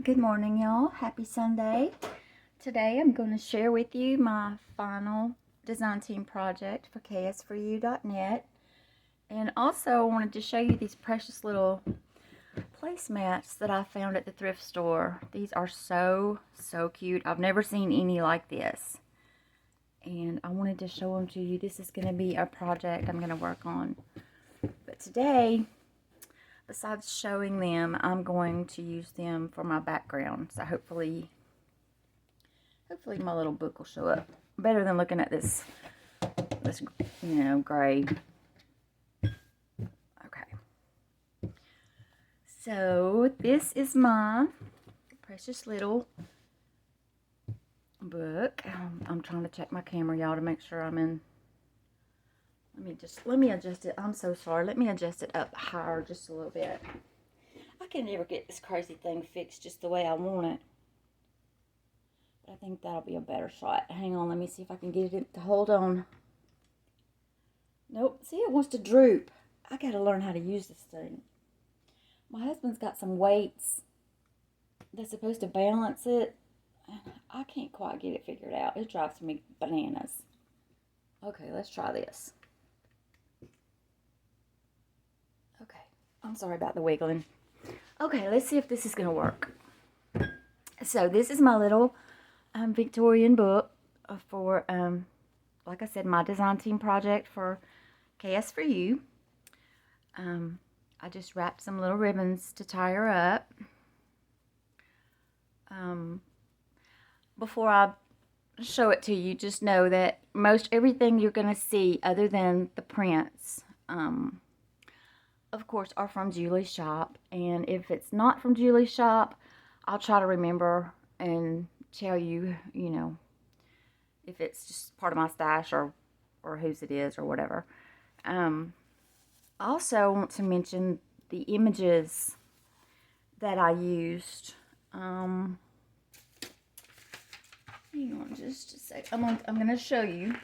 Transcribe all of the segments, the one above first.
Good morning, y'all. Happy Sunday. Today I'm going to share with you my final design team project for ksforyou.net. And also I wanted to show you these precious little placemats that I found at the thrift store. These are so cute. I've never seen any like this. And I wanted to show them to you. This is going to be a project I'm going to work on. But today, besides showing them, I'm going to use them for my background. So hopefully my little book will show up better than looking at this gray. Okay. So this is my precious little book. I'm trying to check my camera, y'all, to make sure I'm in. Let me adjust it. I'm so sorry. Let me adjust it up higher just a little bit. I can never get this crazy thing fixed just the way I want it. But I think that'll be a better shot. Hang on, let me see if I can get it to hold on. Nope. See, it wants to droop. I gotta learn how to use this thing. My husband's got some weights that's supposed to balance it. I can't quite get it figured out. It drives me bananas. Okay, let's try this. Okay, I'm sorry about the wiggling. Okay, let's see if this is going to work. So this is my little Victorian book for, like I said, my design team project for KS for You. I just wrapped some little ribbons to tie her up. Before I show it to you, just know that most everything you're going to see other than the prints, of course, are from Julie's shop. And if it's not from Julie's shop, I'll try to remember and tell you, if it's just part of my stash or whose it is or whatever. I also want to mention the images that I used. Hang on just a sec. I'm going to show you,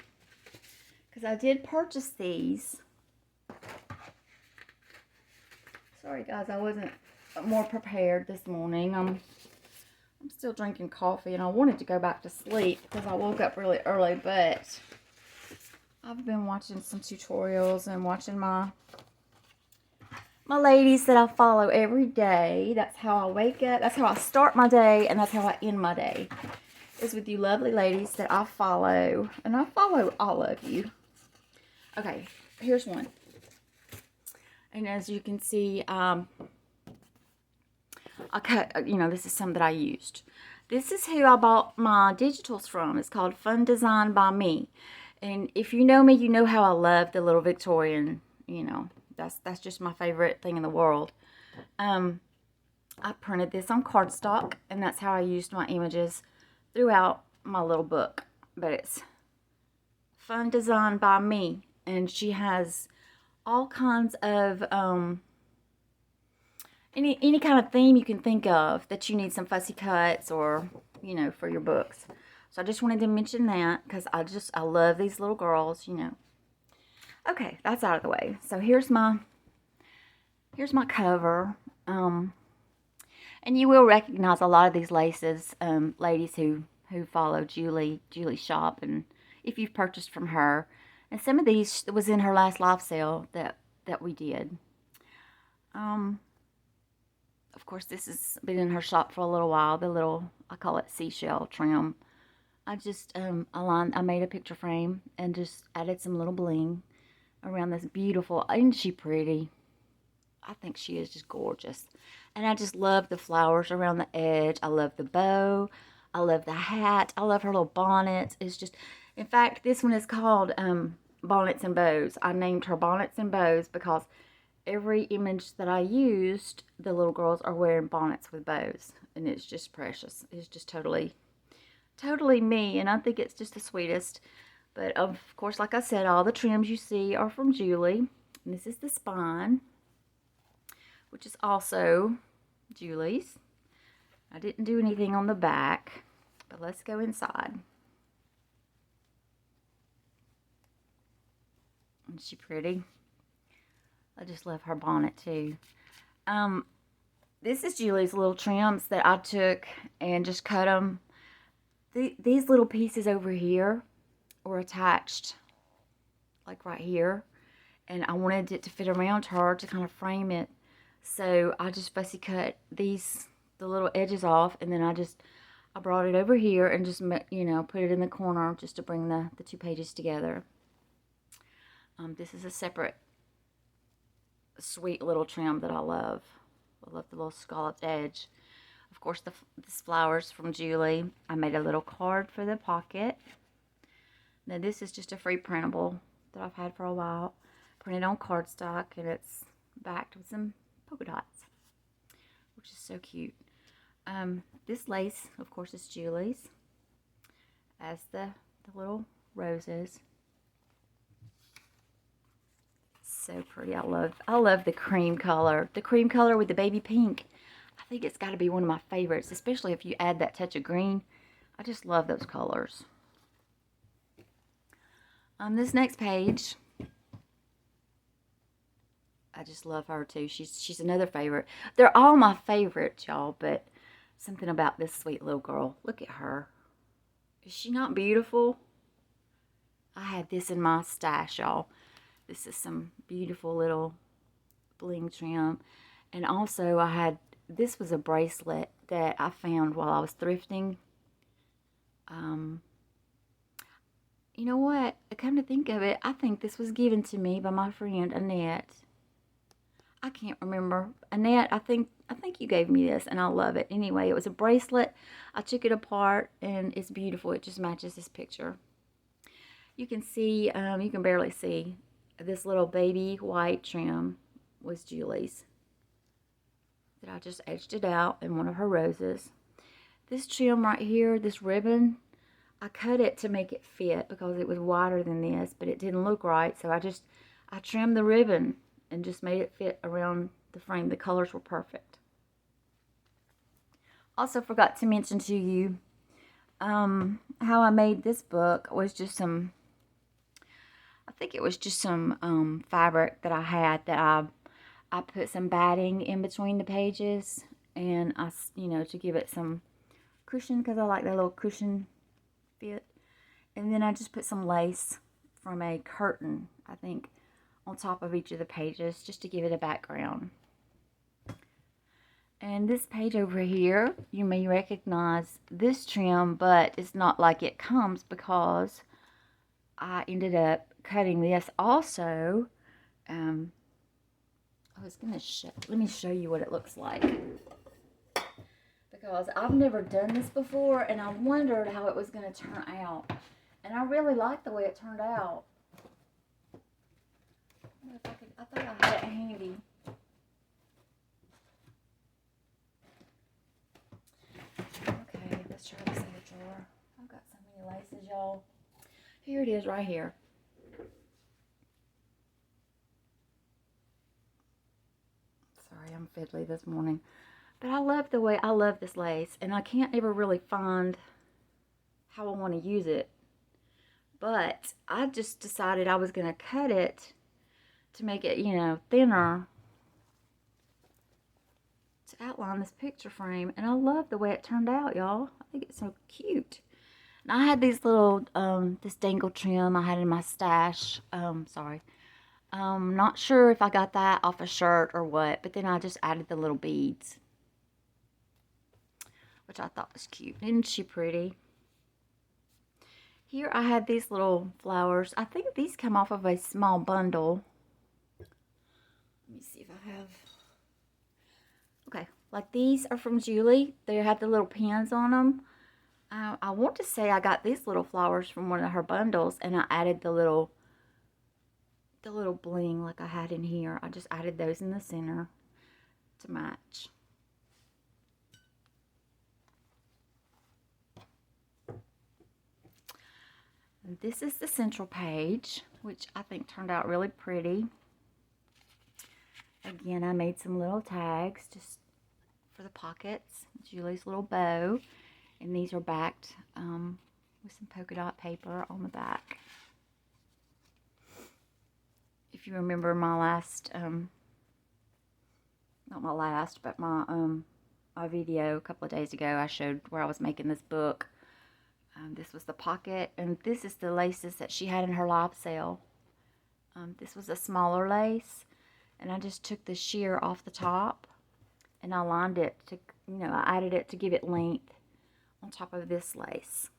because I did purchase these. Sorry guys, I wasn't more prepared this morning. I'm still drinking coffee, and I wanted to go back to sleep because I woke up really early, but I've been watching some tutorials and watching my ladies that I follow every day. That's how I wake up, that's how I start my day, and that's how I end my day, is with you lovely ladies that I follow. And I follow all of you. Okay, here's one. And as you can see, I cut, this is some that I used. This is who I bought my digitals from. It's called Fun Design by Me. And if you know me, you know how I love the little Victorian, that's just my favorite thing in the world. I printed this on cardstock, and that's how I used my images throughout my little book. But it's Fun Design by Me, and she has all kinds of any kind of theme you can think of that you need some fussy cuts or for your books. So I just wanted to mention that because I love these little girls. Okay, that's out of the way. So here's my cover. And you will recognize a lot of these laces, ladies who follow Julie's shop, and if you've purchased from her. And some of these was in her last live sale that we did. Of course, this has been in her shop for a little while. The little, I call it seashell trim. I just I made a picture frame and just added some little bling around this beautiful. Isn't she pretty? I think she is just gorgeous. And I just love the flowers around the edge. I love the bow. I love the hat. I love her little bonnet. It's just, in fact, this one is called Bonnets and Bows. I named her Bonnets and Bows because every image that I used, the little girls are wearing bonnets with bows. And it's just precious. It's just totally me. And I think it's just the sweetest. But of course, like I said, all the trims you see are from Julie. And this is the spine, which is also Julie's. I didn't do anything on the back, but let's go inside. Isn't she pretty? I just love her bonnet too. This is Julie's little trims that I took and just cut them. These little pieces over here were attached, like right here. And I wanted it to fit around her to kind of frame it. So I just fussy cut the little edges off, and then I brought it over here and just, you know, put it in the corner just to bring the two pages together. This is a separate sweet little trim that I love. I love the little scalloped edge. Of course, this flowers from Julie. I made a little card for the pocket. Now this is just a free printable that I've had for a while. Printed on cardstock, and it's backed with some polka dots, which is so cute. This lace, of course, is Julie's, as the little roses. So pretty. I love the cream color. The cream color with the baby pink. I think it's got to be one of my favorites, especially if you add that touch of green. I just love those colors. On this next page, I just love her too. She's another favorite. They're all my favorites, y'all, but something about this sweet little girl. Look at her. Is she not beautiful? I had this in my stash, y'all. This is some beautiful little bling trim. And also this was a bracelet that I found while I was thrifting. You know what? Come to think of it, I think this was given to me by my friend Annette. I can't remember. Annette, I think you gave me this, and I love it. Anyway, it was a bracelet. I took it apart, and it's beautiful. It just matches this picture. You can see, you can barely see, this little baby white trim was Julie's. That I just edged it out in one of her roses. This trim right here, this ribbon, I cut it to make it fit because it was wider than this, but it didn't look right. So I trimmed the ribbon and just made it fit around the frame. The colors were perfect. Also forgot to mention to you how I made this book was just some, I think it was just some fabric that I had that I put some batting in between the pages, and you know, to give it some cushion because I like that little cushion fit. And then I just put some lace from a curtain, I think, on top of each of the pages just to give it a background. And this page over here, you may recognize this trim, but it's not like it comes because I ended up cutting this also. I was going to let me show you what it looks like. Because I've never done this before, and I wondered how it was going to turn out. And I really liked the way it turned out. I thought I had it handy. Okay, let's try this other drawer. I've got so many laces, y'all. Here it is right here. Sorry, I'm fiddly this morning. But I love this lace, and I can't ever really find how I want to use it. But I just decided I was going to cut it to make it, you know, thinner to outline this picture frame. And I love the way it turned out, y'all. I think it's so cute. And I had these little, this dangle trim I had in my stash. Not sure if I got that off a shirt or what, but then I just added the little beads, which I thought was cute. Isn't she pretty? Here I had these little flowers. I think these come off of a small bundle. Let me see if I have. Okay, like these are from Julie. They have the little pins on them. I want to say I got these little flowers from one of her bundles, and I added the little bling like I had in here. I just added those in the center to match. And this is the central page, which I think turned out really pretty. Again, I made some little tags just for the pockets. Julie's little bow. And these are backed with some polka dot paper on the back. If you remember my last not my last, but my video a couple of days ago, I showed where I was making this book. This was the pocket, and this is the laces that she had in her live sale. This was a smaller lace, and I just took the sheer off the top, and I lined it to, I added it to give it length on top of this lace.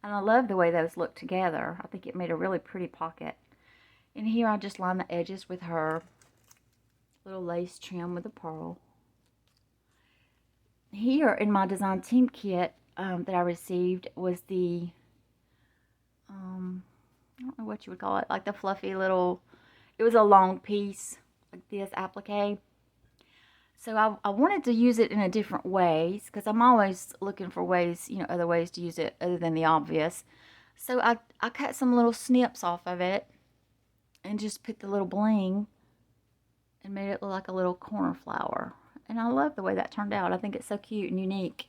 And I love the way those look together. I think it made a really pretty pocket. And here I just lined the edges with her little lace trim with a pearl. Here in my design team kit that I received was the, I don't know what you would call it, like the fluffy little, it was a long piece, like this applique. So I wanted to use it in a different ways, because I'm always looking for ways, other ways to use it other than the obvious. So I cut some little snips off of it and just put the little bling and made it look like a little corner flower. And I love the way that turned out. I think it's so cute and unique.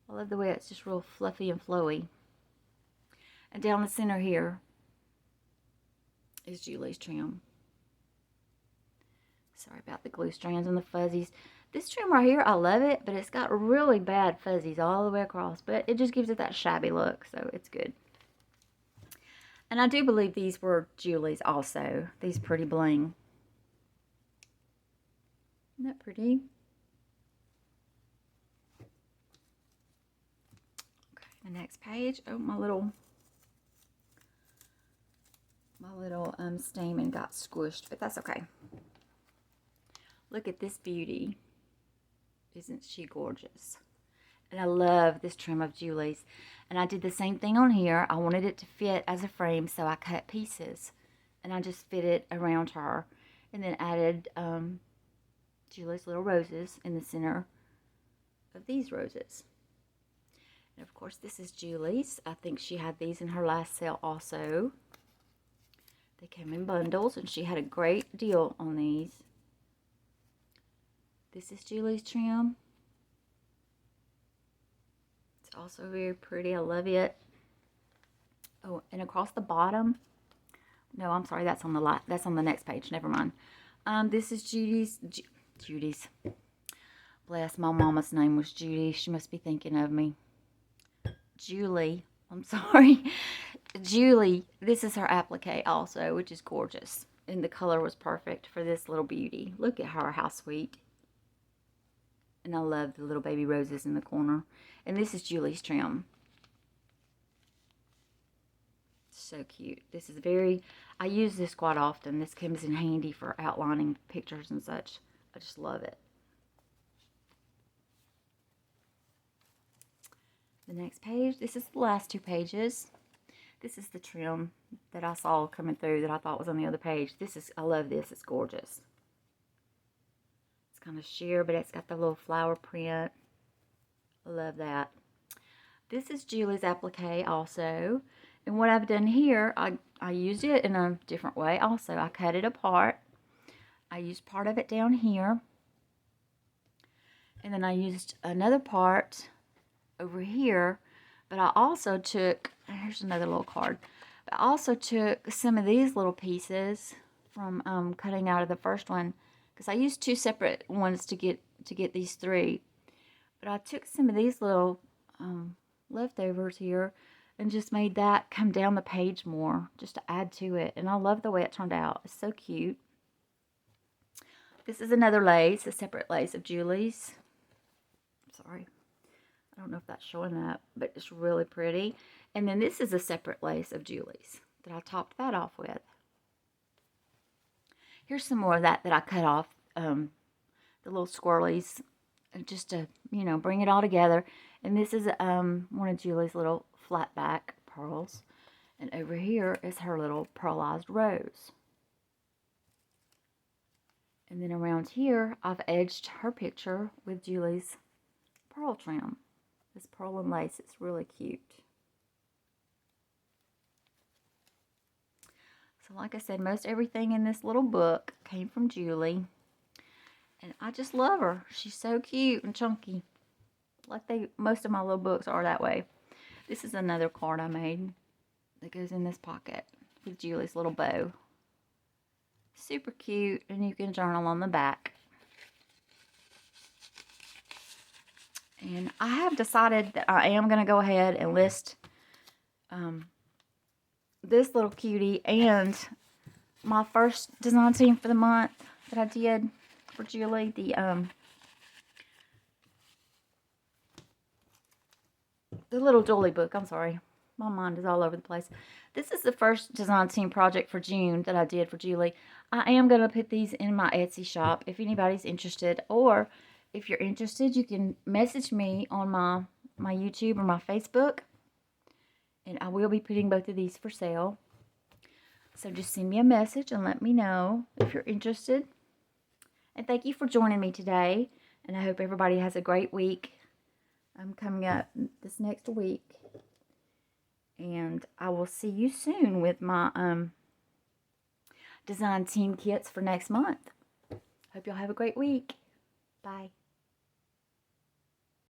I love the way it's just real fluffy and flowy. And down the center here is Julie's trim. Sorry about the glue strands and the fuzzies. This trim right here, I love it, but it's got really bad fuzzies all the way across. But it just gives it that shabby look, so it's good. And I do believe these were Julie's also. These pretty bling. Isn't that pretty? Okay, the next page. Oh, my little stamen got squished, but that's okay. Look at this beauty. Isn't she gorgeous? And I love this trim of Julie's. And I did the same thing on here. I wanted it to fit as a frame, so I cut pieces. And I just fit it around her. And then added Julie's little roses in the center of these roses. And of course, this is Julie's. I think she had these in her last sale also. They came in bundles, and she had a great deal on these. This is Julie's trim. It's also very pretty. I love it. Oh, and across the bottom. No, I'm sorry. That's on the next page. Never mind. This is Judy's. Bless, my mama's name was Judy. She must be thinking of me. Julie. I'm sorry. Julie. This is her applique also, which is gorgeous. And the color was perfect for this little beauty. Look at her. How sweet. And I love the little baby roses in the corner. And this is Julie's trim. So cute. This is I use this quite often. This comes in handy for outlining pictures and such. I just love it. The next page. This is the last two pages. This is the trim that I saw coming through that I thought was on the other page. I love this. It's gorgeous. Kind of sheer, but it's got the little flower print. I love that. This is Julie's applique also. And what I've done here, I used it in a different way also. I cut it apart. I used part of it down here. And then I used another part over here. But I also took, here's another little card. But I also took some of these little pieces from cutting out of the first one. Because I used two separate ones to get these three. But I took some of these little leftovers here and just made that come down the page more, just to add to it. And I love the way it turned out. It's so cute. This is another lace, a separate lace of Julie's. Sorry. I don't know if that's showing that, but it's really pretty. And then this is a separate lace of Julie's that I topped that off with. Here's some more of that I cut off, the little swirlies, just to, bring it all together. And this is one of Julie's little flat back pearls. And over here is her little pearlized rose. And then around here, I've edged her picture with Julie's pearl trim. This pearl and lace, it's really cute. So like I said, most everything in this little book came from Julie. And I just love her. She's so cute and chunky. Like most of my little books are that way. This is another card I made that goes in this pocket with Julie's little bow. Super cute, and you can journal on the back. And I have decided that I am going to go ahead and list this little cutie and my first design team for the month that I did for Julie. The little doily book. I'm sorry. My mind is all over the place. This is the first design team project for June that I did for Julie. I am going to put these in my Etsy shop if anybody's interested. Or if you're interested, you can message me on my YouTube or my Facebook. And I will be putting both of these for sale. So just send me a message and let me know if you're interested. And thank you for joining me today. And I hope everybody has a great week. I'm coming up this next week. And I will see you soon with my design team kits for next month. Hope y'all have a great week. Bye.